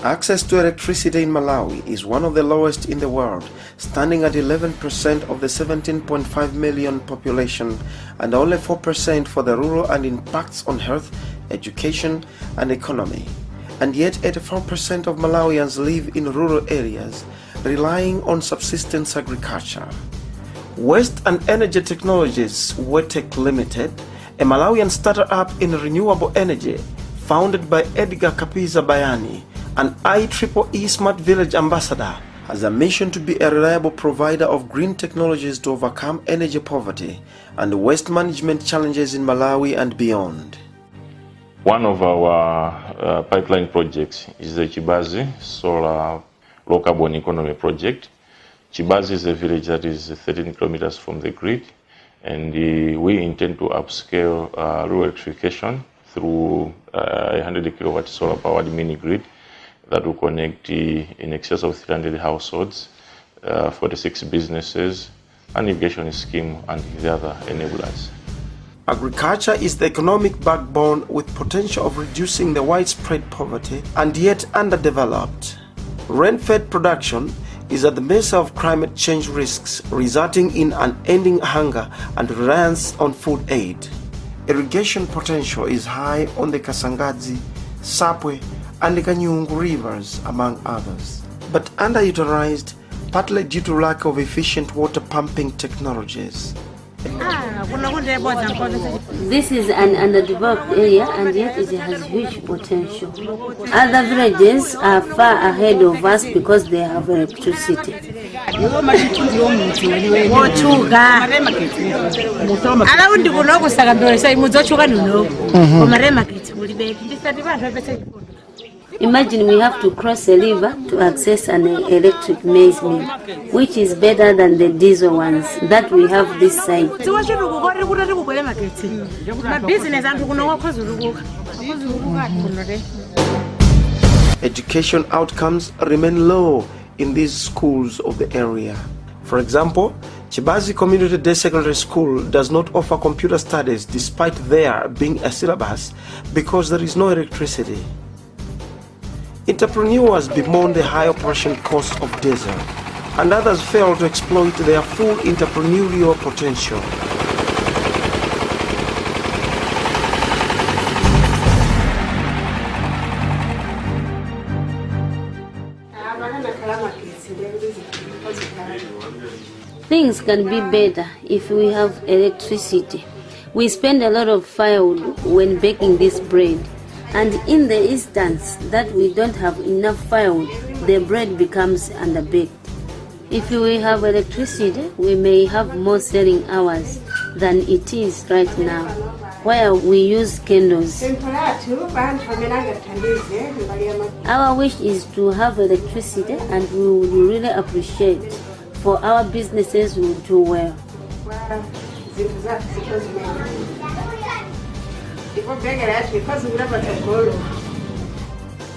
Access to electricity in Malawi is one of the lowest in the world, standing at 11% of the 17.5 million population and only 4% for the rural, and impacts on health, education and economy. And yet 84% of Malawians live in rural areas, relying on subsistence agriculture. Waste and Energy Technologies WETEC Limited, a Malawian startup in renewable energy, founded by Edgar Bayani, an IEEE Smart Village ambassador, has a mission to be a reliable provider of green technologies to overcome energy poverty and waste management challenges in Malawi and beyond. One of our pipeline projects is the Chibazi Solar Low Carbon Economy Project. Chibazi is a village that is 13 kilometers from the grid, and we intend to upscale rural electrification through a 100 kilowatt solar powered mini grid that will connect in excess of 300 households, 46 businesses, an irrigation scheme, and the other enablers. Agriculture is the economic backbone with potential of reducing the widespread poverty and yet underdeveloped. Rain-fed production is at the mercy of climate change risks, resulting in unending hunger and reliance on food aid. Irrigation potential is high on the Kasangadzi, Sapwe, and the Kanyungu rivers, among others, but underutilized partly due to lack of efficient water pumping technologies. This is an underdeveloped area, and yet it has huge potential. Other villages are far ahead of us because they have electricity. Imagine we have to cross a river to access an electric maize mill, which is better than the diesel ones that we have this side. Education outcomes remain low in these schools of the area. For example, Chibazi Community Day Secondary School does not offer computer studies despite there being a syllabus because there is no electricity. Entrepreneurs bemoan the high operation cost of diesel, and others fail to exploit their full entrepreneurial potential. Things can be better if we have electricity. We spend a lot of firewood when baking this bread. And in the instance that we don't have enough firewood, the bread becomes underbaked. If we have electricity, we may have more selling hours than it is right now, where we use candles. Our wish is to have electricity, and we would really appreciate for our businesses will do well.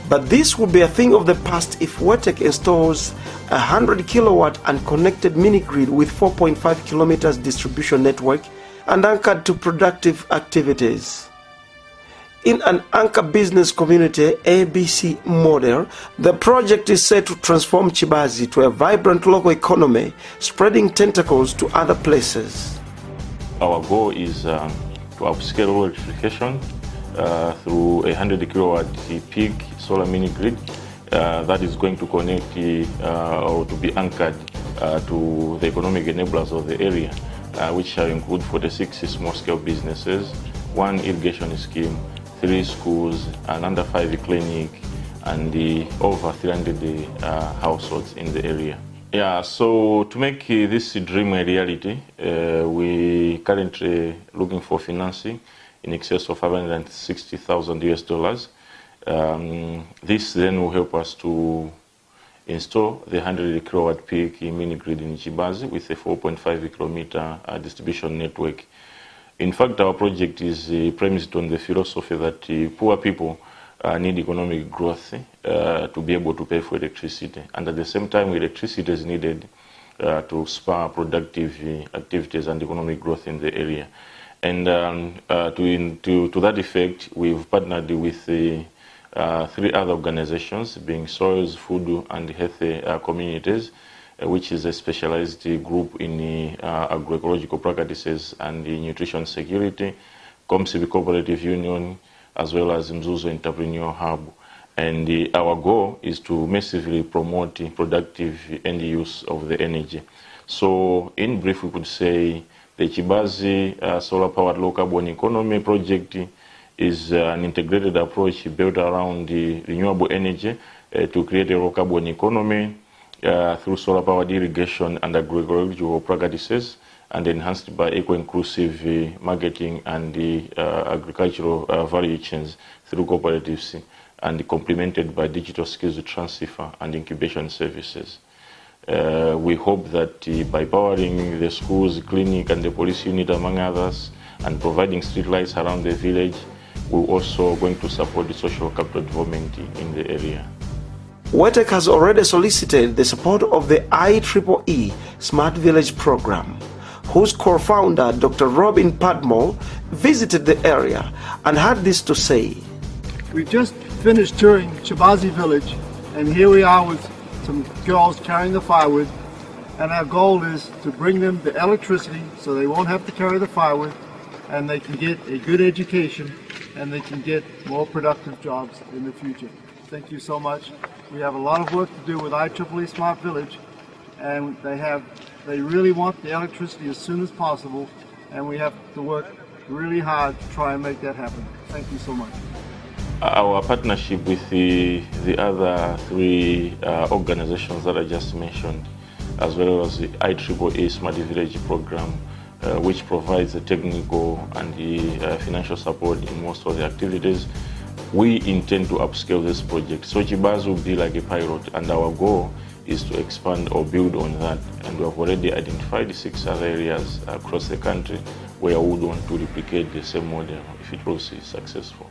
But this will be a thing of the past if WETEC installs a 100 kilowatt unconnected mini grid with 4.5 kilometers distribution network and anchored to productive activities. In an anchor business community ABC model, the project is set to transform Chibazi to a vibrant local economy, spreading tentacles to other places. Our goal is to upscale rural electrification through a 100 kilowatt peak solar mini grid that is going to connect or to be anchored to the economic enablers of the area, which shall include 46 small-scale businesses, 1 irrigation scheme, 3 schools, an under 5 clinic, and over 300 households in the area. Yeah, so to make this dream a reality, we currently looking for financing in excess of $560,000 US. This then will help us to install the 100 kilowatt peak mini grid in Chibazi with a 4.5 kilometer distribution network. In fact, our project is premised on the philosophy that poor people need economic growth to be able to pay for electricity, and at the same time electricity is needed to spur productive activities and economic growth in the area. And to that effect, we've partnered with 3 other organizations, being Soils, Food and Healthy Communities, which is a specialized group in agroecological practices and nutrition security, Comcivi Cooperative Union, as well as Mzuzu Entrepreneur Hub. And our goal is to massively promote productive end use of the energy. So in brief, we could say the Chibazi solar-powered low-carbon economy project is an integrated approach built around the renewable energy to create a low-carbon economy through solar-powered irrigation and agroecological practices, and enhanced by eco-inclusive marketing and the agricultural value chains through cooperatives, and complemented by digital skills transfer and incubation services. We hope that by powering the schools, clinic and the police unit among others, and providing street lights around the village, we're also going to support the social capital development in the area. WETEC has already solicited the support of the IEEE Smart Village Program, whose co-founder, Dr. Robin Padmore, visited the area and had this to say. We've just finished touring Chibazi village, and here we are with some girls carrying the firewood, and our goal is to bring them the electricity so they won't have to carry the firewood, and they can get a good education, and they can get more productive jobs in the future. Thank you so much. We have a lot of work to do with IEEE Smart Village, and they really want the electricity as soon as possible, and we have to work really hard to try and make that happen. Thank you so much. Our partnership with the other 3 organizations that I just mentioned, as well as the IEEE Smart Village Program, which provides the technical and the financial support in most of the activities, we intend to upscale this project. So Chibazi will be like a pilot, and our goal is to expand or build on that. And we have already identified 6 other areas across the country where we would want to replicate the same model if it was successful.